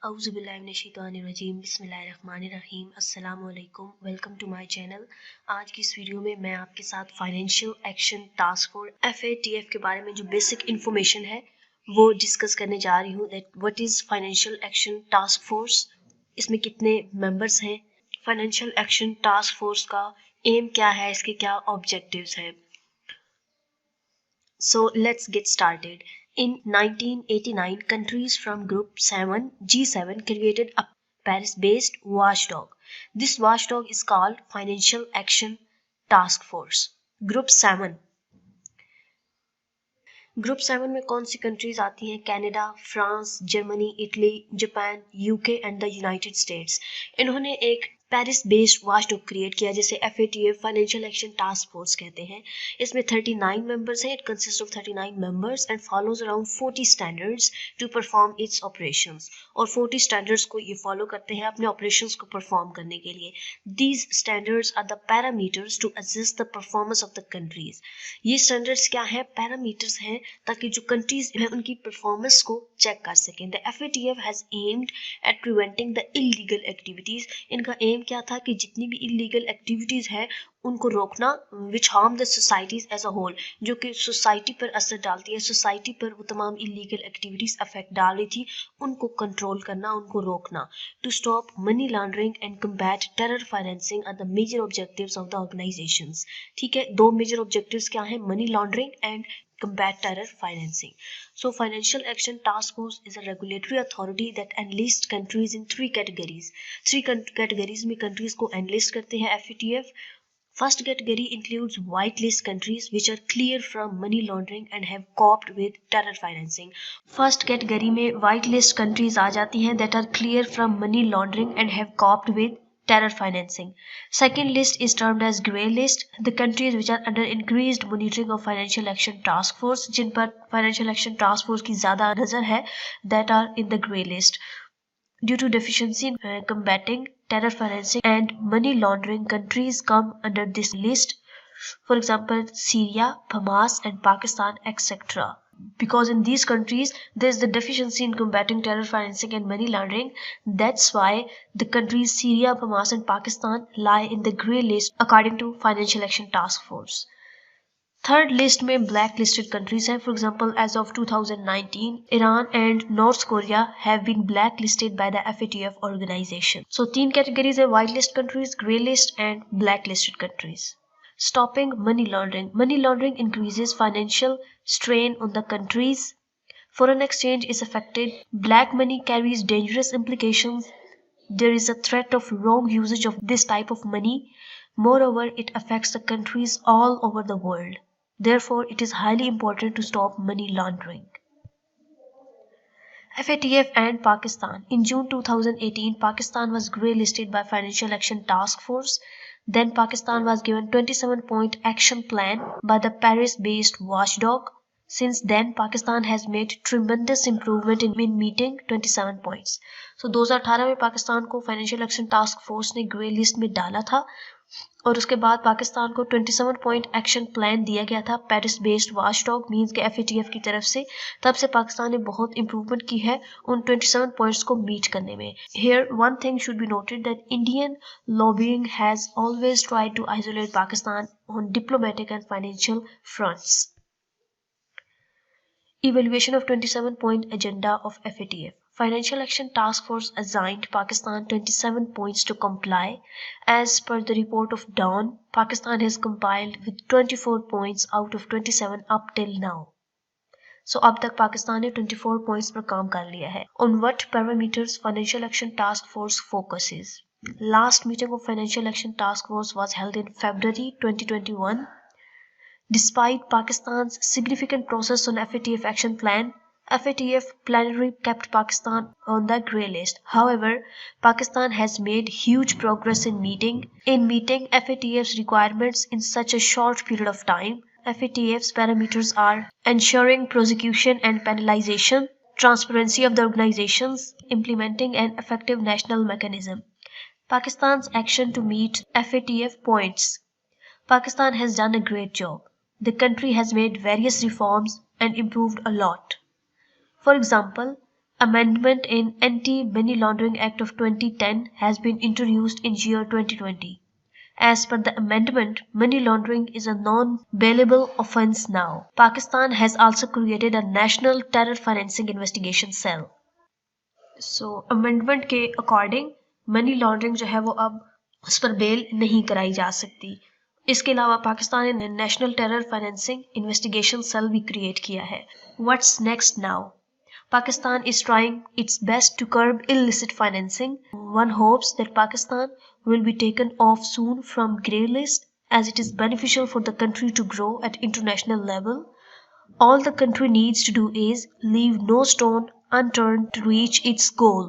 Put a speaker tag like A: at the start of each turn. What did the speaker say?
A: औज़ुबिल्लाहिमिनश्शैतानिर्रजीम बिस्मिल्लाहिर्रहमानिर्रहीम अस्सलाम वालेकुम। Welcome to my channel. आज की इस वीडियो में मैं आपके साथ financial action task force FATF के बारे में जो बेसिक इन्फॉर्मेशन है वो डिस्कस करने जा रही हूँ। That what is financial action task force, इसमें कितने मेंबर्स हैं, फाइनेंशियल एक्शन टास्क फोर्स का एम क्या है, इसके क्या ऑब्जेक्टिव्स हैं। So let's get started. In 1989, countries from Group 7 G7 created a Paris-based watchdog. This watchdog is called Financial Action Task Force. Group 7 में कौन सी कंट्रीज आती हैं? Canada, France, Germany, Italy, Japan, UK and the United States. इन्होंने एक Paris based watchdog create किया जिसे FATF financial action task force कहते हैं। इसमें 39 मेंबर्स हैं। It consist of 39 members and follows around 40 standards to perform its operations. और 40 standards को ये फॉलो करते हैं अपने ऑपरेशंस को परफॉर्म करने के लिए। These standards are the parameters to assess the performance of the countries. ये स्टैंडर्ड्स क्या है? पैरामीटर्स हैं ताकि जो कंट्रीज हैं उनकी परफॉर्मेंस को चेक कर सकें। The FATF has aimed at preventing the illegal activities. इनका एम क्या था कि जितनी भी इलीगल एक्टिविटीज है उनको रोकना, which harm the societies as a whole, जो कि सोसाइटी पर असर डालती है, सोसाइटी पर वो तमाम इलीगल एक्टिविटीज अफेक्ट डाल रही थी, उनको कंट्रोल करना, उनको रोकना। To stop money laundering and combat terror financing are the major objectives of the organisations. ठीक है, दो मेजर ऑब्जेक्टिव्स क्या है? Money laundering and combat terror financing. So financial action task force is a regulatory authority that enlists countries in three categories. Three categories में countries को enlist करते हैं FATF. First category includes whitelist countries which are clear from money laundering and have coped with terror financing. First category में whitelist countries आ जाती हैं that are clear from money laundering and have coped with terror financing. Second list is termed as grey list, the countries which are under increased monitoring of financial action task force, जिन पर financial action task force की ज़्यादा नज़र है, that are in the grey list. Due to deficiency in combating terror financing and money laundering, countries come under this list. For example, Syria, Hamas and Pakistan, etc. Because in these countries there is the deficiency in combating terror financing and money laundering, that's why the countries Syria, Hamas and Pakistan lie in the grey list according to Financial Action Task Force. Third list में black listed countries हैं. For example as of 2019 Iran and North Korea have been black listed by the FATF organisation. So तीन categories है: white list countries, grey list and black listed countries. Stopping money laundering. Money laundering increases financial strain on the countries. Foreign exchange is affected. Black money carries dangerous implications. There is a threat of wrong usage of this type of money. Moreover, it affects the countries all over the world. Therefore, it is highly important to stop money laundering. FATF and Pakistan. In June 2018, Pakistan was grey listed by Financial Action Task Force. Then Pakistan was given 27-point action plan by the Paris-based watchdog. Since then, Pakistan has made tremendous improvement in meeting 27 points. So 2018 में पाकिस्तान को financial action task force ने grey list में डाला था और उसके बाद पाकिस्तान को 27 पॉइंट एक्शन प्लान दिया गया था पेरिस बेस्ड वॉचडॉग मींस के FATF की तरफ से. तब से पाकिस्तान ने बहुत इंप्रूवमेंट की है उन 27 पॉइंट्स को मीट करने में. Here one thing should be noted that Indian lobbying has always tried to isolate Pakistan on diplomatic and financial fronts. Evaluation of 27-point agenda of FATF. Financial Action Task Force assigned Pakistan 27 points to comply. As per the report of Dawn, Pakistan has compiled with 24 points out of 27 up till now. So अब तक पाकिस्तान ने 24 points पर काम कर लिया है. On what parameters Financial Action Task Force focuses? Last meeting of Financial Action Task Force was held in February 2021. Despite Pakistan's significant process on FATF action plan, FATF plenary kept Pakistan on the grey list. However, Pakistan has made huge progress in meeting FATF's requirements in such a short period of time. FATF's parameters are ensuring prosecution and penalization, transparency of the organizations, implementing an effective national mechanism. Pakistan's action to meet FATF points. Pakistan has done a great job. The country has made various reforms and improved a lot. For example, Amendment in Anti-Money Laundering Act of 2010 has been introduced in year 2020. As per the amendment, money laundering is a non-bailable offense now. Pakistan has also created a National Terror Financing Investigation Cell. Amendment के according money laundering जो है वो अब उस पर bell नहीं कराई जा सकती। इसके अलावा पाकिस्तान ने national terror financing investigation cell भी क्रिएट किया है। What's next now? Pakistan is trying its best to curb illicit financing. One hopes that Pakistan will be taken off soon from grey list as it is beneficial for the country to grow at international level. All the country needs to do is leave no stone unturned to reach its goal.